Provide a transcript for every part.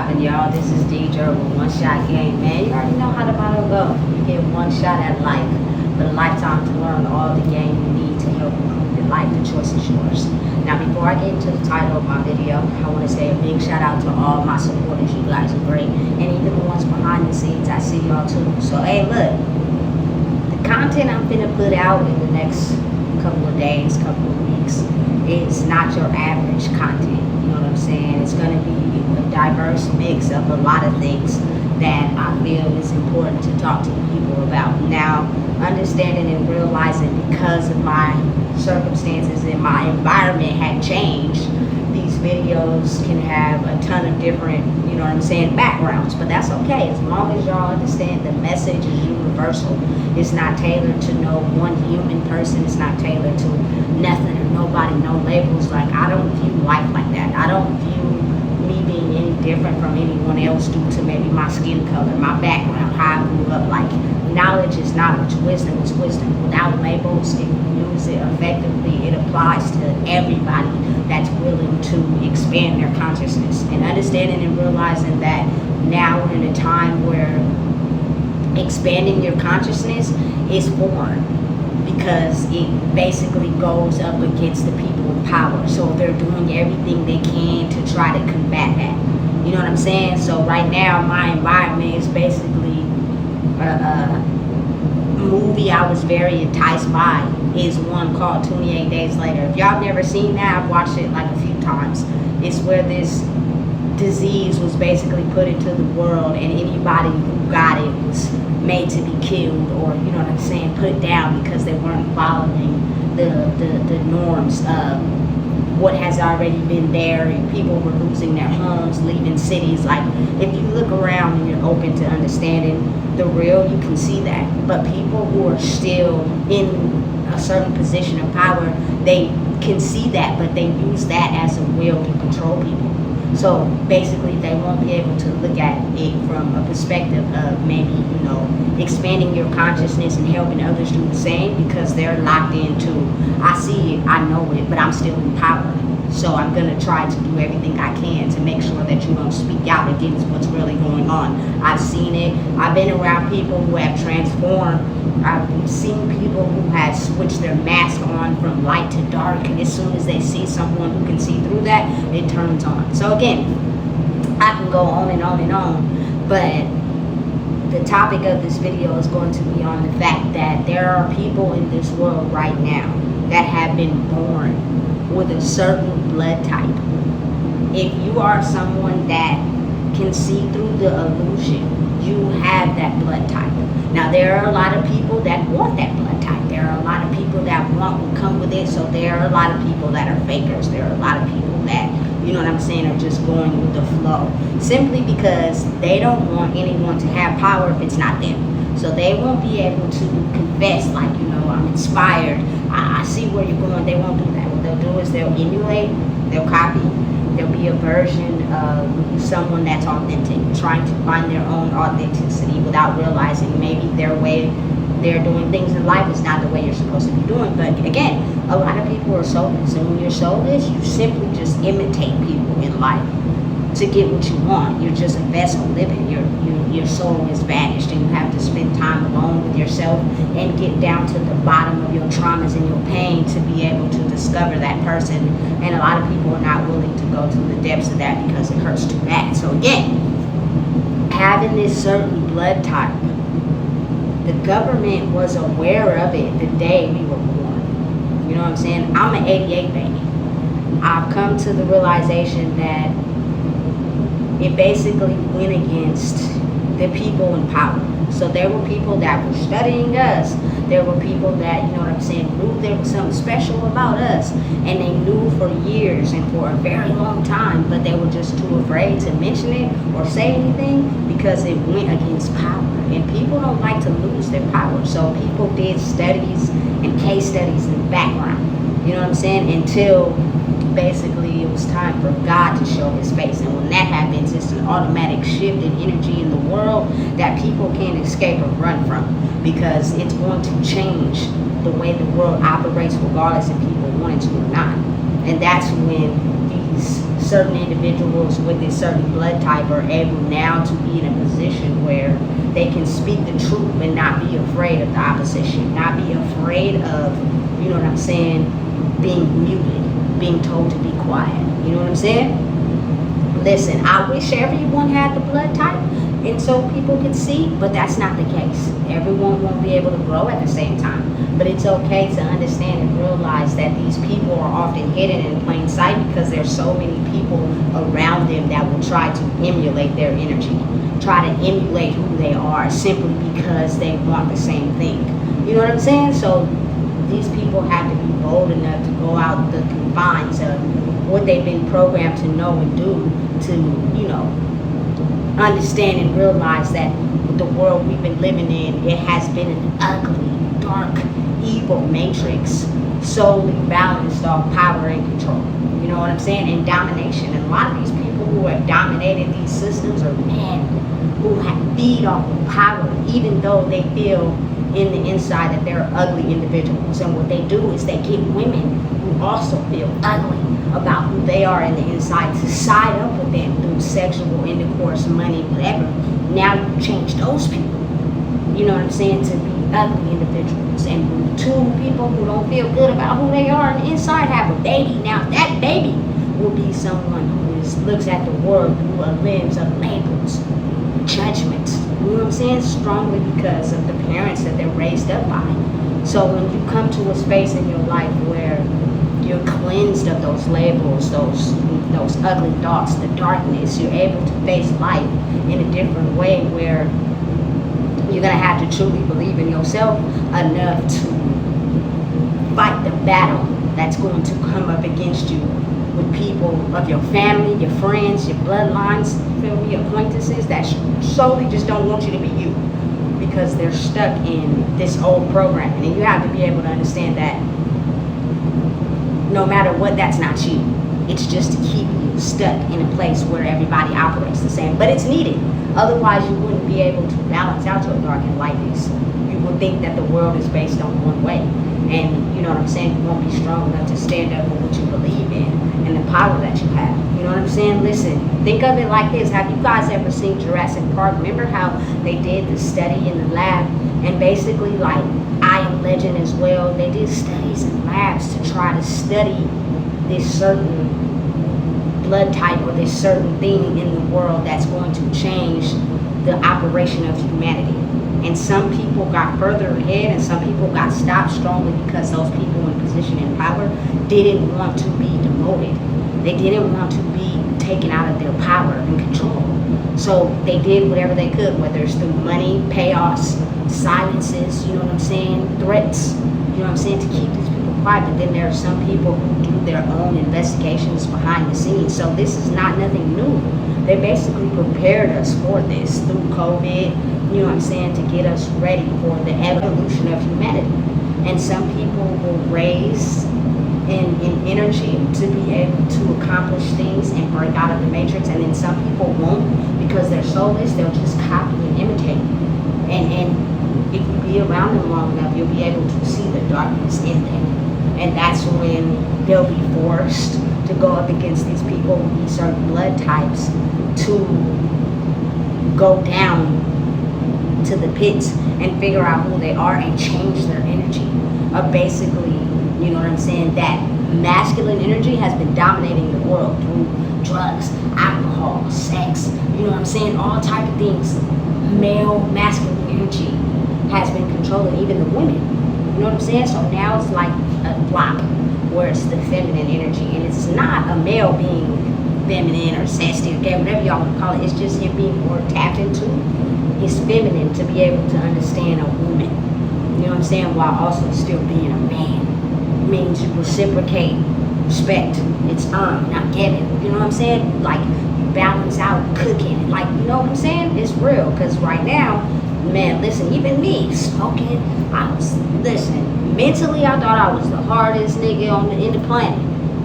poppin', y'all? This is DJ with One Shot Game, man. You already know how the motto go. You get one shot at life, but a lifetime to learn all the game you need to help improve your life. The choice is yours. Now, before I get into the title of my video, I want to say a big shout out to all my supporters. You guys are great. And even the ones behind the scenes, I see y'all too. So, hey, look. The content I'm finna put out in the next couple of days, couple of weeks, is not your average content. You know what I'm saying? It's going to be a diverse mix of a lot of things that I feel is important to talk to people about. Now, understanding and realizing because of my circumstances and my environment had changed, these videos can have a ton of different, you know what I'm saying, backgrounds. But that's okay, as long as y'all understand the message is universal. It's not tailored to no one human person. It's not tailored to nothing or nobody, no labels. Like, I don't view life like that. I don't view me being any different from anyone else due to maybe my skin color, my background, how I grew up. Like, knowledge is knowledge, wisdom is wisdom. Without labels, if you use it effectively, it applies to everybody that's willing to expand their consciousness. And understanding and realizing that now we're in a time where expanding your consciousness is foreign, because it basically goes up against the people in power. So they're doing everything they can to try to combat that. You know what I'm saying? So right now, my environment is basically a movie I was very enticed by is one called 28 Days Later. If y'all never seen that, I've watched it like a few times. It's where this disease was basically put into the world, and anybody who got it was made to be killed, or, you know what I'm saying, put down because they weren't following the norms of what has already been there. And people were losing their homes, leaving cities. Like, if you look around and you're open to understanding the real, you can see that. But people who are still in a certain position of power, they can see that, but they use that as a will to control people. So basically, they won't be able to look at it from a perspective of maybe, you know, expanding your consciousness and helping others do the same, because they're locked into, I see it, I know it, but I'm still in power. So I'm going to try to do everything I can to make sure that you don't speak out against what's really going on. I've seen it. I've been around people who have transformed. I've seen people who have switched their mask on from light to dark, and as soon as they see someone who can see through that, it turns on. So again, I can go on and on and on, but the topic of this video is going to be on the fact that there are people in this world right now that have been born with a certain blood type. If you are someone that can see through the illusion, you have that blood type. Now, there are a lot of people that want that blood type. There are a lot of people that will come with it. So there are a lot of people that are fakers. There are a lot of people that, you know what I'm saying, are just going with the flow, simply because they don't want anyone to have power if it's not them. So they won't be able to confess, like, you know, I'm inspired, I see where you're going. They won't do that. What they'll do is they'll emulate, they'll copy. There'll be a version of someone that's authentic, trying to find their own authenticity without realizing maybe their way they're doing things in life is not the way you're supposed to be doing. But again, a lot of people are soulless, and when you're soulless, you simply just imitate people in life to get what you want. You're just a vessel living. Your soul is vanished, and you have to spend time alone with yourself and get down to the bottom of your traumas and your pain to be able to discover that person. And a lot of people are not willing to go to the depths of that because it hurts too bad. So again, having this certain blood type, the government was aware of it the day we were born. You know what I'm saying? I'm an 88 baby. I've come to the realization that it basically went against the people in power. So there were people that were studying us. There were people that, you know what I'm saying, knew there was something special about us. And they knew for years and for a very long time, but they were just too afraid to mention it or say anything because it went against power. And people don't like to lose their power. So people did studies and case studies in the background. You know what I'm saying? Until basically it was time for God to show his face. And when that happens, it's an automatic shift in energy in the world that people can't escape or run from, because it's going to change the way the world operates regardless if people want it to or not. And that's when these certain individuals with a certain blood type are able now to be in a position where they can speak the truth and not be afraid of the opposition, not be afraid of, you know what I'm saying, being muted, being told to be quiet. You know what I'm saying? Listen, I wish everyone had the blood type and so people could see, but that's not the case. Everyone won't be able to grow at the same time. But it's okay to understand and realize that these people are often hidden in plain sight because there's so many people around them that will try to emulate their energy, try to emulate who they are simply because they want the same thing. You know what I'm saying? So these people have to be bold enough to go out the confines of what they've been programmed to know and do to, you know, understand and realize that the world we've been living in, it has been an ugly, dark, evil matrix solely balanced off power and control. You know what I'm saying? And domination. And a lot of these people who have dominated these systems are men who have feed off of power, even though they feel in the inside that they're ugly individuals. And what they do is they get women who also feel ugly about who they are in the inside to side up with them through sexual intercourse, money, whatever. Now you change those people, you know what I'm saying, to be ugly individuals. And when two people who don't feel good about who they are on the inside have a baby, now that baby will be someone who looks at the world through a lens of labels, judgments, you know what I'm saying, strongly because of the parents that they're raised up by. So when you come to a space in your life where you're cleansed of those labels, those ugly thoughts, the darkness, you're able to face life in a different way where you're going to have to truly believe in yourself enough to fight the battle that's going to come up against you with people of your family, your friends, your bloodlines, feel me, acquaintances that solely just don't want you to be you because they're stuck in this old programming. And you have to be able to understand that no matter what, that's not you. It's just to keep you stuck in a place where everybody operates the same. But it's needed. Otherwise, you wouldn't be able to balance out your dark and light is. You would think that the world is based on one way. And you know what I'm saying? You won't be strong enough to stand up for what you believe in and the power that you have. You know what I'm saying? Listen, think of it like this. Have you guys ever seen Jurassic Park? Remember how they did the study in the lab? And basically, like, I Am Legend as well, they did studies in labs to try to study this certain blood type or this certain thing in the world that's going to change the operation of humanity. And some people got further ahead and some people got stopped strongly because those people in position and power didn't want to be demoted. They didn't want to be taken out of their power and control. So they did whatever they could, whether it's through money, payoffs, silences, you know what I'm saying, threats, you know what I'm saying, to keep these people quiet. But then there are some people who do their own investigations behind the scenes. So this is not nothing new. They basically prepared us for this through COVID, you know what I'm saying, to get us ready for the evolution of humanity. And some people will raise in energy to be able to accomplish things and break out of the matrix, and then some people won't because they're soulless. They'll just copy and imitate. And if you be around them long enough, you'll be able to see the darkness in them. And that's when they'll be forced to go up against these people with these certain blood types to go down to the pits and figure out who they are and change their energy. Basically, you know what I'm saying, that masculine energy has been dominating the world through drugs, alcohol, sex, you know what I'm saying, all type of things. Male masculine energy has been controlling even the women, you know what I'm saying. So now it's like a block where it's the feminine energy, and it's not a male being feminine or sassy, okay, whatever y'all want to call it. It's just him being more tapped into his feminine to be able to understand a woman, you know what I'm saying, while also still being a man. It means you reciprocate respect. It's earned, not given. You know what I'm saying? Like, you balance out cooking. Like, you know what I'm saying? It's real. Because right now, man, listen, even me, smoking, listen, mentally I thought I was the hardest nigga in the planet.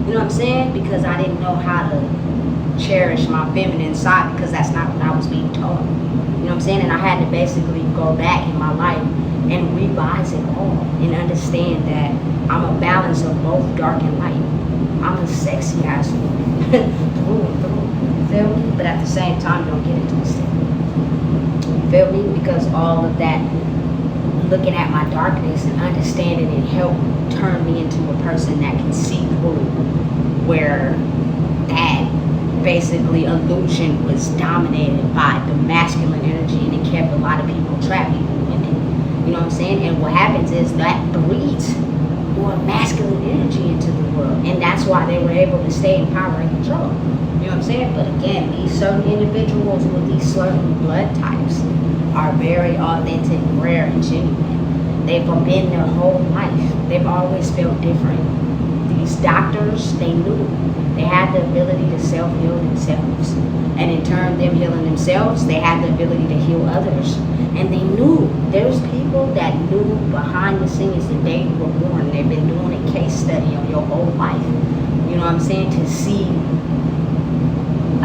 You know what I'm saying? Because I didn't know how to cherish my feminine side, because that's not what I was being taught. You know what I'm saying? And I had to basically go back in my life and revise it all and understand that I'm a balance of both dark and light. I'm a sexy ass woman through and through. You feel me? But at the same time, don't get it twisted. You feel me? Because all of that, looking at my darkness and understanding it, helped turn me into a person that can see through where that basically illusion was dominated by the masculine energy, and it kept a lot of people trapped, even women. You know what I'm saying? And what happens is that breeds more masculine energy into the world, and that's why they were able to stay in power and control. You know what I'm saying? But again, these certain individuals with these certain blood types are very authentic, rare, and genuine. They've been their whole life. They've always felt different. These doctors, they knew. They had the ability to self-heal themselves. And in turn, them healing themselves, they had the ability to heal others. And they knew. There's people that knew behind the scenes the day you were born. They've been doing a case study on your whole life. You know what I'm saying? To see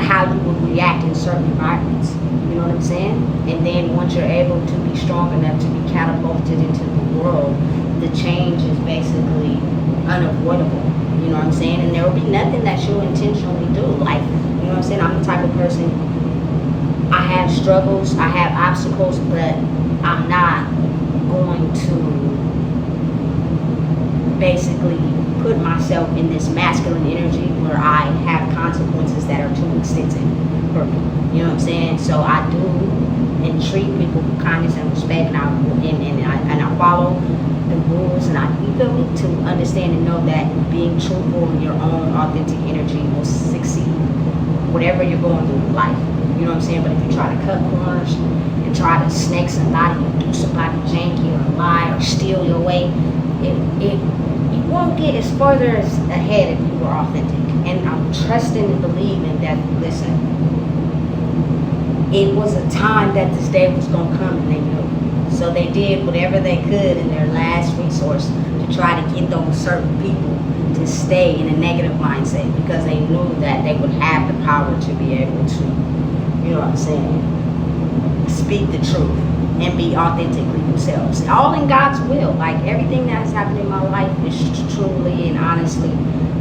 how you would react in certain environments. You know what I'm saying? And then once you're able to be strong enough to be catapulted into the world, the change is basically unavoidable. You know what I'm saying? And there will be nothing that you'll intentionally do. Like, you know what I'm saying? I'm the type of person, I have struggles, I have obstacles, but I'm not going to basically put myself in this masculine energy where I have consequences that are too extensive for me. You know what I'm saying? So I do entreat people with kindness and respect, and I follow the rules, and you feel me, to understand and know that being truthful in your own authentic energy will succeed whatever you're going through in life. You know what I'm saying? But if you try to cut corners and try to snake somebody or do somebody janky or lie or steal your way, it won't get as further as ahead if you are authentic. And I'm trusting and believing that, listen, it was a time that this day was going to come, and they knew. So they did whatever they could in their last resource to try to get those certain people to stay in a negative mindset, because they knew that they would have the power to be able to, you know what I'm saying, speak the truth and be authentically themselves. All in God's will. Like, everything that has happened in my life is truly and honestly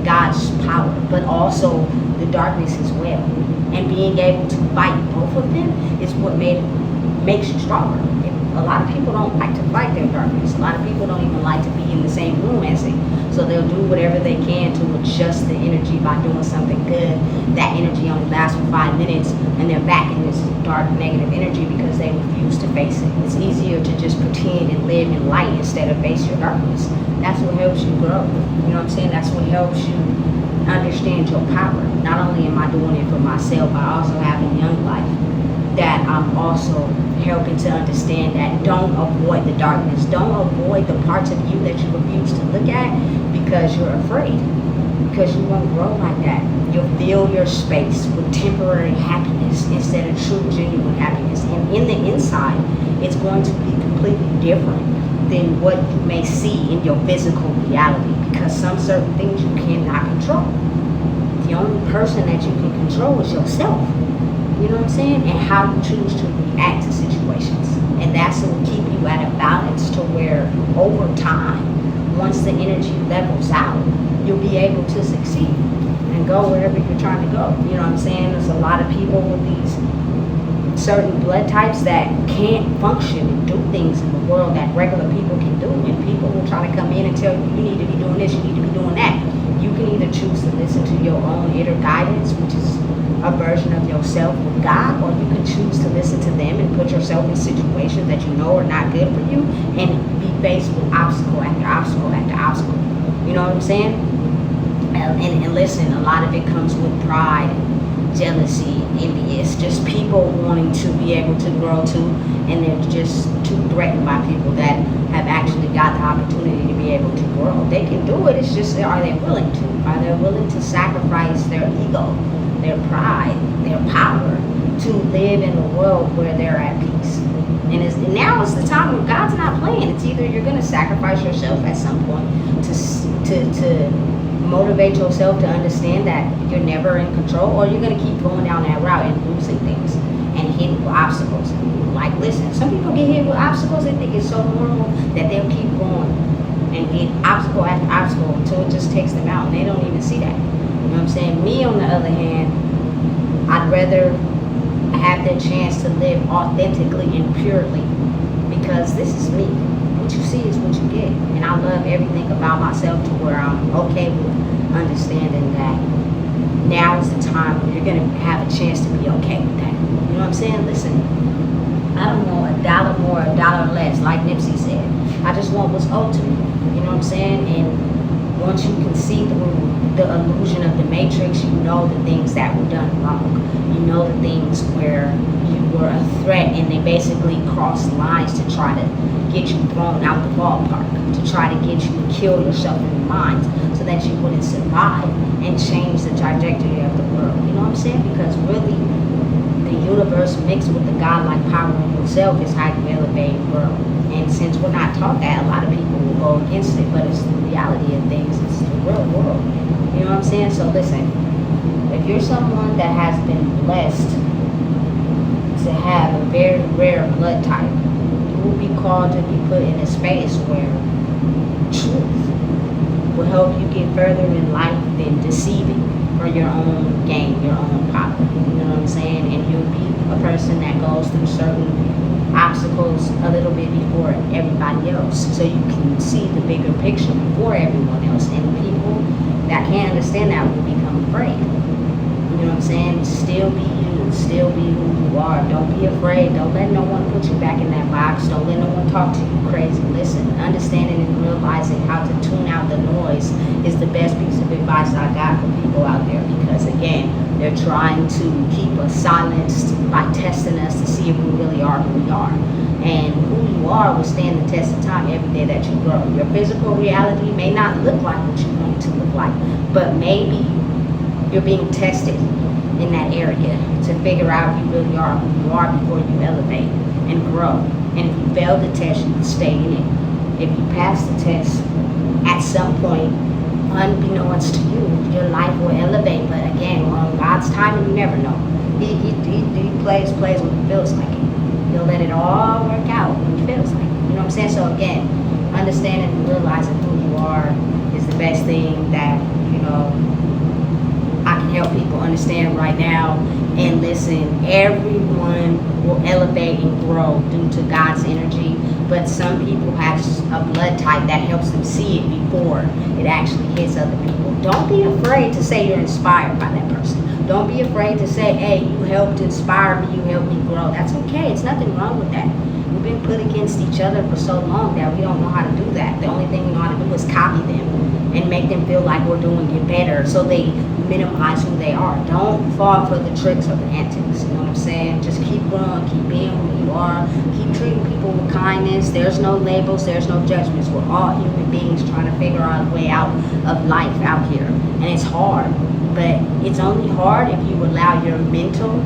God's power, but also the darkness as well. And being able to fight both of them is what makes you stronger. A lot of people don't like to fight their darkness. A lot of people don't even like to be in the same room as it. So they'll do whatever they can to adjust the energy by doing something good. That energy only lasts for 5 minutes, and they're back in this dark, negative energy because they refuse to face it. It's easier to just pretend and live in light instead of face your darkness. That's what helps you grow. You know what I'm saying? That's what helps you understand your power. Not only am I doing it for myself, I also have a young life that I'm also helping to understand that don't avoid the darkness. Don't avoid the parts of you that you refuse to look at because you're afraid. Because you won't grow like that. You'll fill your space with temporary happiness instead of true, genuine happiness. And in the inside, it's going to be completely different than what you may see in your physical reality, because some certain things you cannot control. The only person that you can control is yourself. You know what I'm saying? And how you choose to react to situations. And that's what will keep you at a balance to where over time, once the energy levels out, you'll be able to succeed and go wherever you're trying to go. You know what I'm saying? There's a lot of people with these certain blood types that can't function and do things in the world that regular people can do. And people will try to come in and tell you, you need to be doing this, you need to be doing that. You can either choose to listen to your own inner guidance, which is a version of yourself with God, or you can choose to listen to them and put yourself in situations that you know are not good for you and be faced with obstacle after obstacle after obstacle. You know what I'm saying? And listen, a lot of it comes with pride, jealousy, envious, just people wanting to be able to grow too, and they're just too threatened by people that have actually got the opportunity to be able to grow. They can do it, it's just, are they willing to? Are they willing to sacrifice their ego, their pride, their power to live in a world where they're at peace? And now is the time when God's not playing. It's either you're going to sacrifice yourself at some point to motivate yourself to understand that you're never in control, or you're going to keep going down that route and losing things and hitting with obstacles. Like, listen, some people get hit with obstacles, they think it's so normal that they'll keep going and get obstacle after obstacle until it just takes them out, and they don't even see that. You know what I'm saying? Me, on the other hand, I'd rather have the chance to live authentically and purely, because this is me. What you see is what you get, and I love everything about myself to where I'm okay with understanding that now is the time when you're gonna have a chance to be okay with that. You know what I'm saying? Listen, I don't want $1 more, $1 less, like Nipsey said. I just want what's owed to me. You know what I'm saying? And once you can see through the illusion of the matrix, you know the things that were done wrong. You know the things where you were a threat and they basically crossed lines to try to get you thrown out the ballpark, to try to get you to kill yourself in your mind so that you wouldn't survive and change the trajectory of the world. You know what I'm saying? Because really, the universe mixed with the godlike power in yourself is how you elevate the world. And since we're not taught that, a lot of people will go against it, but it's the reality of things. It's the real world. You know what I'm saying? So listen, if you're someone that has been blessed to have a very rare blood type, you will be called to be put in a space where truth will help you get further in life than deceiving for your own gain, your own power. You know what I'm saying? And you'll be a person that goes through certain obstacles a little bit before everybody else, so you can see the bigger picture before everyone else. And people that can't understand that will become afraid. You know what I'm saying? Still be you, still be who you are. Don't be afraid. Don't let no one put you back in that box. Don't let no one talk to you crazy. Listen, understanding and realizing how to tune out the noise is the best piece of advice I got for people out there, because again, they're trying to keep us silenced by testing us to see if we really are who we are. And who you are will stand the test of time every day that you grow. Your physical reality may not look like what you want it to look like, but maybe you're being tested in that area to figure out you really are who you are before you elevate and grow. And if you fail the test, you can stay in it. If you pass the test, at some point, unbeknownst to you, your life will elevate. But again, on God's timing, you never know. He plays when he feels like it. He'll let it all work out when he feels like it. You know what I'm saying? So again, understanding and realizing who you are is the best thing that, you know, I can help people understand right now. And listen, everyone will elevate and grow due to God's energy, but some people have a blood type that helps them see it before it actually hits other people. Don't be afraid to say you're inspired by that person. Don't be afraid to say, hey, you helped inspire me, you helped me grow. That's okay. It's nothing wrong with that. We've been put against each other for so long that we don't know how to do that. The only thing we know how to do is copy them and make them feel like we're doing it better, so they minimize who they are. Don't fall for the tricks or the antics. You know what I'm saying? Just keep growing, keep being who you are, keep treating people with kindness. There's no labels, there's no judgments. We're all human beings trying to figure out a way out of life out here. And it's hard, but it's only hard if you allow your mental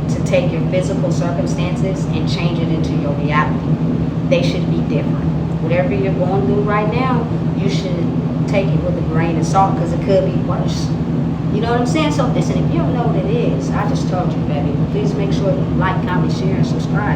to take your physical circumstances and change it into your reality. They should be different. Whatever you're going through right now, you should take it with a grain of salt, because it could be worse. You know what I'm saying? So listen, if you don't know what it is, I just told you, baby. Please make sure you like, comment, share, and subscribe.